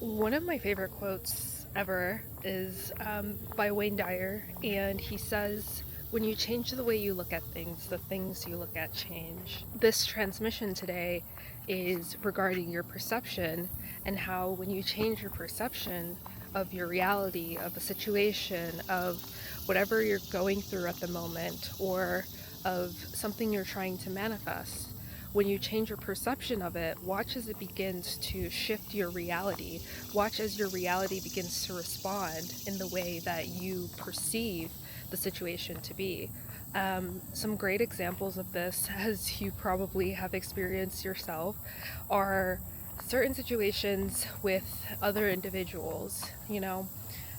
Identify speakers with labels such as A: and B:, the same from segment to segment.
A: One of my favorite quotes ever is by Dyer, and he says, "When you change the way you look at things, the things you look at change." This transmission today is regarding your perception and how when you change your perception of your reality, of a situation, of whatever you're going through at the moment, or of something you're trying to manifest, when you change your perception of it, watch as it begins to shift your reality. Watch as your reality begins to respond in the way that you perceive the situation to be. Some great examples of this, as you probably have experienced yourself, are certain situations with other individuals,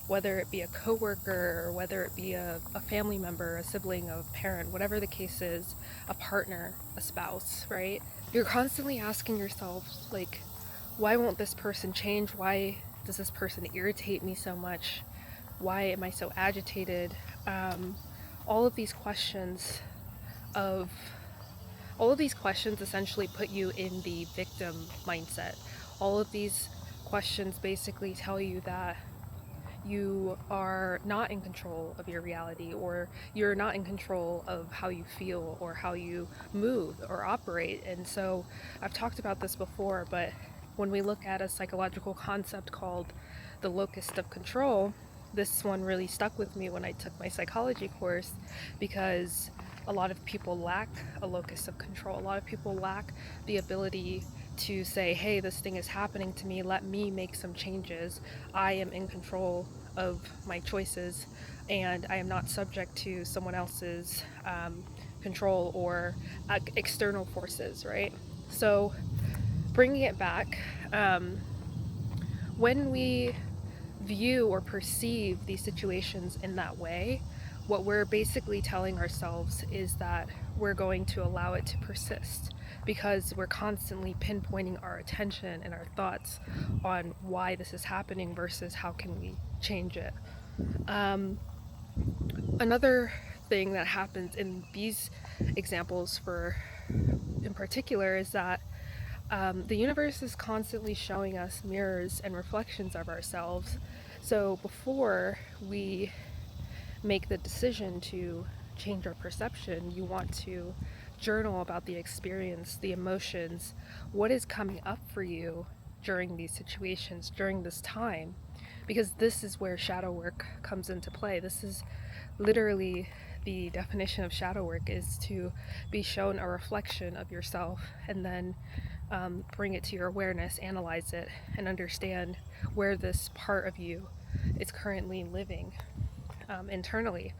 A: whether it be a coworker or whether it be a family member, a sibling, a parent, whatever the case is, a partner, a spouse, right? You're constantly asking yourself, like, why won't this person change? Why does this person irritate me so much? Why am I so agitated? Um, all of these questions of all of these questions essentially put you in the victim mindset. All of these questions basically tell you that you are not in control of your reality, or you're not in control of how you feel or how you move or operate. And so I've talked about this before, but when we look at a psychological concept called the locus of control, this one really stuck with me when I took my psychology course, because a lot of people lack a locus of control. A lot of people lack the ability to say, hey, this thing is happening to me, let me make some changes. I am in control of my choices, and I am not subject to someone else's control or external forces, right? So, bringing it back, um, when we view or perceive these situations in that way, what we're basically telling ourselves is that we're going to allow it to persist, because we're constantly pinpointing our attention and our thoughts on why this is happening versus how can we change it. Um, Another thing that happens in these examples for in particular is that the universe is constantly showing us mirrors and reflections of ourselves. So before we make the decision to change our perception, you want to journal about the experience, the emotions, what is coming up for you during these situations, during this time, because this is where shadow work comes into play. This is literally the definition of shadow work, is to be shown a reflection of yourself and then bring it to your awareness, analyze it, and understand where this part of you is currently living internally.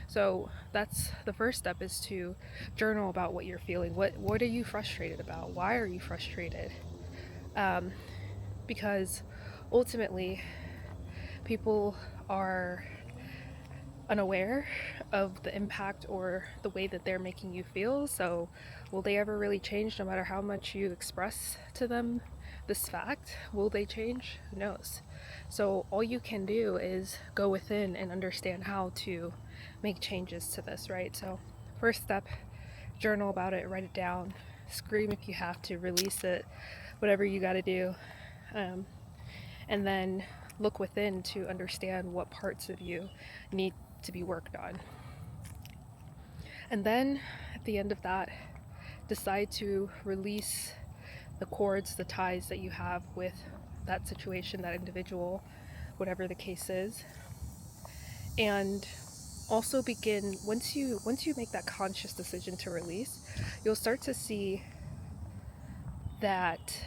A: So that's the first step, is to journal about what you're feeling. What are you frustrated about? Why are you frustrated? Um, because ultimately, people are unaware of the impact or the way that they're making you feel. So, will they ever really change no matter how much you express to them this fact? Will they change? Who knows? So, all you can do is go within and understand how to make changes to this, right? So, first step, journal about it, write it down, scream if you have to, release it, whatever you got to do. Um, and then look within to understand what parts of you need to be worked on. And then at the end of that, decide to release the cords, the ties that you have with that situation, that individual, whatever the case is. And also begin, once you make that conscious decision to release, you'll start to see that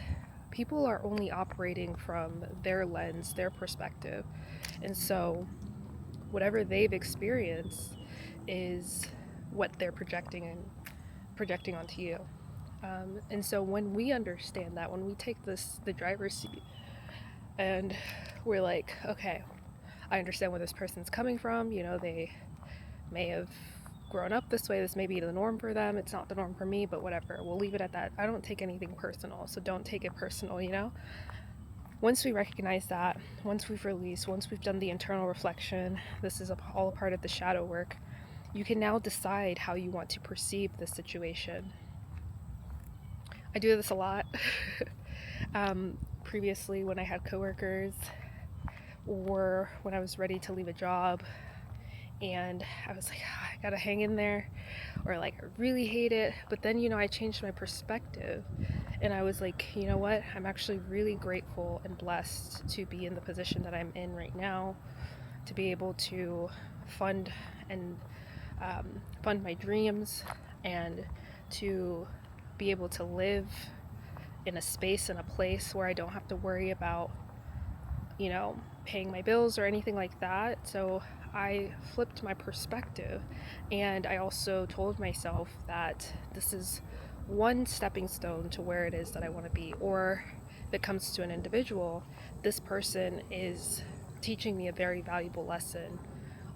A: people are only operating from their lens, their perspective. And so whatever they've experienced is what they're projecting onto you. And so when we understand that, when we take the driver's seat, and we're like, okay, I understand where this person's coming from. They may have grown up this way. This may be the norm for them. It's not the norm for me, but whatever. We'll leave it at that. I don't take anything personal, so don't take it personal. Once we recognize that, once we've released, once we've done the internal reflection, this is all a part of the shadow work, you can now decide how you want to perceive the situation. I do this a lot. previously when I had coworkers or when I was ready to leave a job and I was like, "Ah, I gotta hang in there," or like, I really hate it. But then, I changed my perspective and I was like, you know what? I'm actually really grateful and blessed to be in the position that I'm in right now, to be able to fund and fund my dreams and to be able to live in a space and a place where I don't have to worry about, paying my bills or anything like that. So I flipped my perspective and I also told myself that this is one stepping stone to where it is that I want to be. Or if it comes to an individual, this person is teaching me a very valuable lesson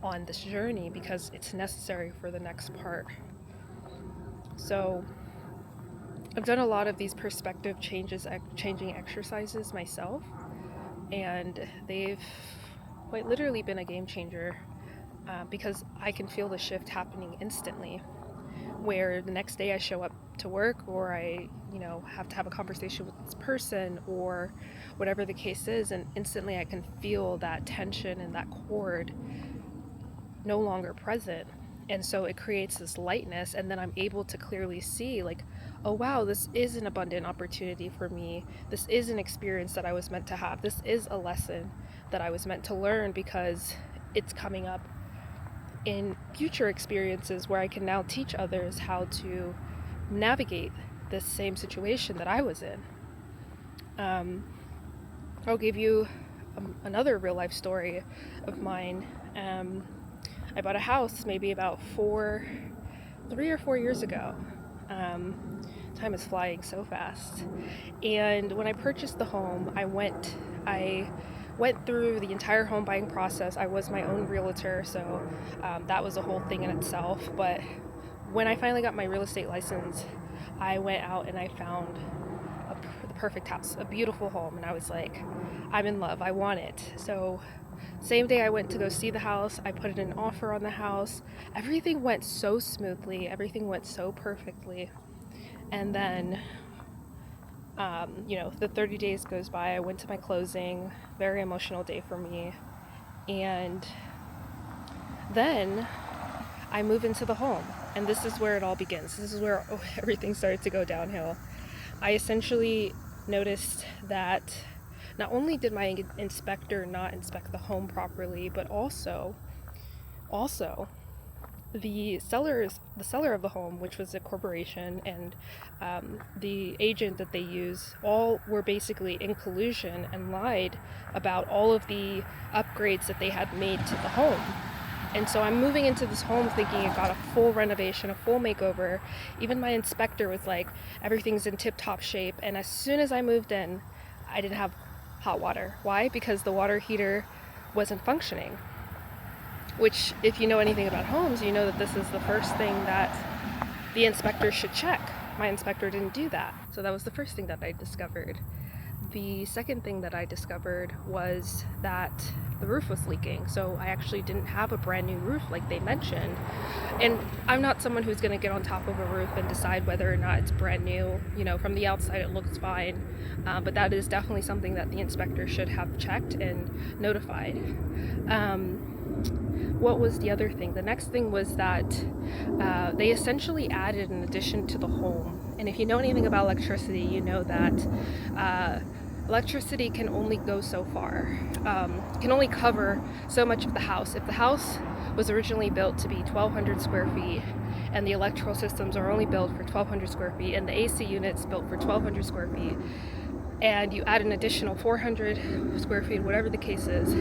A: on this journey because it's necessary for the next part. So I've done a lot of these perspective changing exercises myself, and they've quite literally been a game changer because I can feel the shift happening instantly. Where the next day I show up to work, or I, have to have a conversation with this person, or whatever the case is, and instantly I can feel that tension and that cord no longer present. And so it creates this lightness, and then I'm able to clearly see, like, oh wow, this is an abundant opportunity for me. This is an experience that I was meant to have. This is a lesson that I was meant to learn because it's coming up in future experiences where I can now teach others how to navigate this same situation that I was in. I'll give you another real life story of mine. I bought a house maybe about 3 or 4 years ago. Time is flying so fast. And when I purchased the home, I went through the entire home buying process. I was my own realtor, so that was a whole thing in itself. But when I finally got my real estate license, I went out and I found the perfect house, a beautiful home, and I was like, I'm in love, I want it. So same day I went to go see the house, I put in an offer on the house. Everything went so smoothly, everything went so perfectly. And then the 30 days goes by. I went to my closing, very emotional day for me. And then I move into the home, and this is where it all begins. This is where everything started to go downhill. I essentially noticed that not only did my inspector not inspect the home properly, but also the seller of the home, which was a corporation, and the agent that they use, all were basically in collusion and lied about all of the upgrades that they had made to the home. And so I'm moving into this home thinking it got a full renovation, a full makeover. Even my inspector was like, everything's in tip-top shape. And as soon as I moved in, I didn't have hot water. Why? Because the water heater wasn't functioning. Which, if you know anything about homes, you know that this is the first thing that the inspector should check. My inspector didn't do that. So that was the first thing that I discovered. The second thing that I discovered was that the roof was leaking. So I actually didn't have a brand new roof like they mentioned. And I'm not someone who's going to get on top of a roof and decide whether or not it's brand new. From the outside it looks fine. But that is definitely something that the inspector should have checked and notified. What was the other thing? The next thing was that they essentially added an addition to the home. And if you know anything about electricity, you know that electricity can only go so far, can only cover so much of the house. If the house was originally built to be 1,200 square feet, and the electrical systems are only built for 1,200 square feet, and the AC unit's built for 1,200 square feet, and you add an additional 400 square feet, whatever the case is,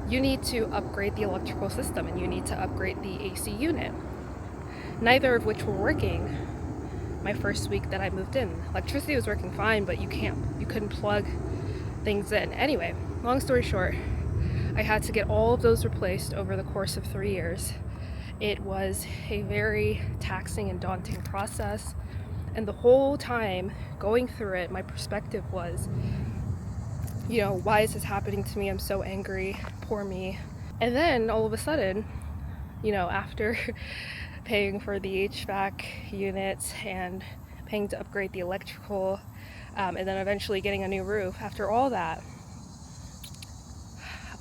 A: you need to upgrade the electrical system and you need to upgrade the AC unit. Neither of which were working my first week that I moved in. Electricity was working fine, but you couldn't plug things in. Anyway, long story short, I had to get all of those replaced over the course of 3 years. It was a very taxing and daunting process, and the whole time going through it, my perspective was, why is this happening to me? I'm so angry, poor me. And then all of a sudden, after paying for the HVAC units and paying to upgrade the electrical, and then eventually getting a new roof. After all that,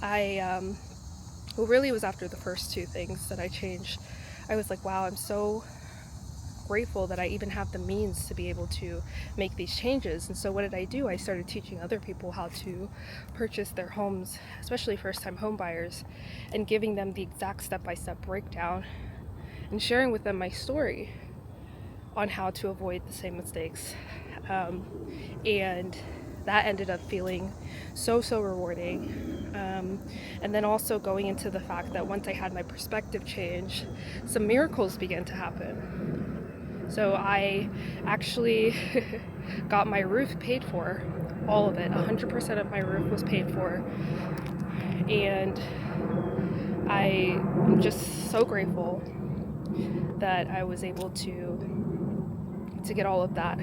A: well, really it was after the first two things that I changed. I was like, wow, I'm so grateful that I even have the means to be able to make these changes. And so what did I do? I started teaching other people how to purchase their homes, especially first-time home buyers, and giving them the exact step-by-step breakdown and sharing with them my story on how to avoid the same mistakes. And that ended up feeling so rewarding. And then also going into the fact that once I had my perspective change, some miracles began to happen. So I actually got my roof paid for, all of it. 100% of my roof was paid for. And I'm just so grateful that I was able to get all of that.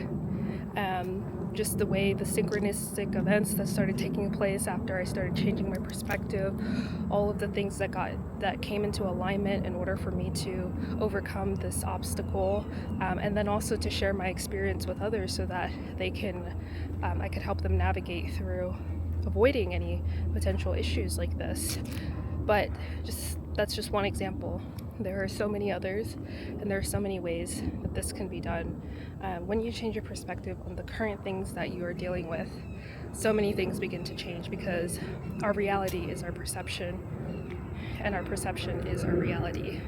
A: Just the way the synchronistic events that started taking place after I started changing my perspective, all of the things that came into alignment in order for me to overcome this obstacle, and then also to share my experience with others so that I could help them navigate through avoiding any potential issues like this. But that's just one example. There are so many others, and there are so many ways that this can be done. When you change your perspective on the current things that you are dealing with, so many things begin to change, because our reality is our perception, and our perception is our reality.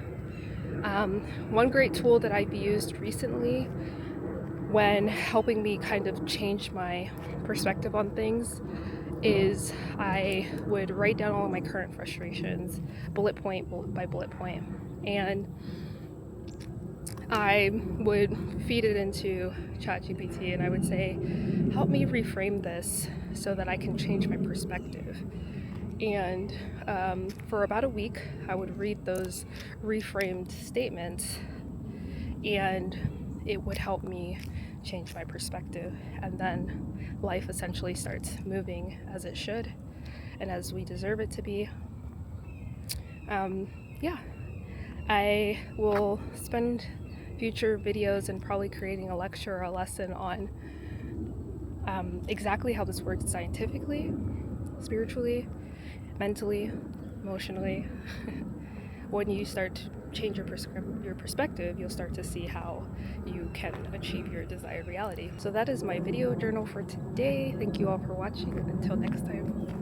A: One great tool that I've used recently when helping me kind of change my perspective on things is I would write down all of my current frustrations, bullet point by bullet point, and I would feed it into ChatGPT, and I would say, help me reframe this so that I can change my perspective. And for about a week, I would read those reframed statements, and it would help me change my perspective. And then life essentially starts moving as it should and as we deserve it to be. Yeah, I will spend future videos and probably creating a lecture or a lesson on exactly how this works scientifically, spiritually, mentally, emotionally. When you start to change your perspective, you'll start to see how you can achieve your desired reality. So that is my video journal for today. Thank you all for watching. Until next time.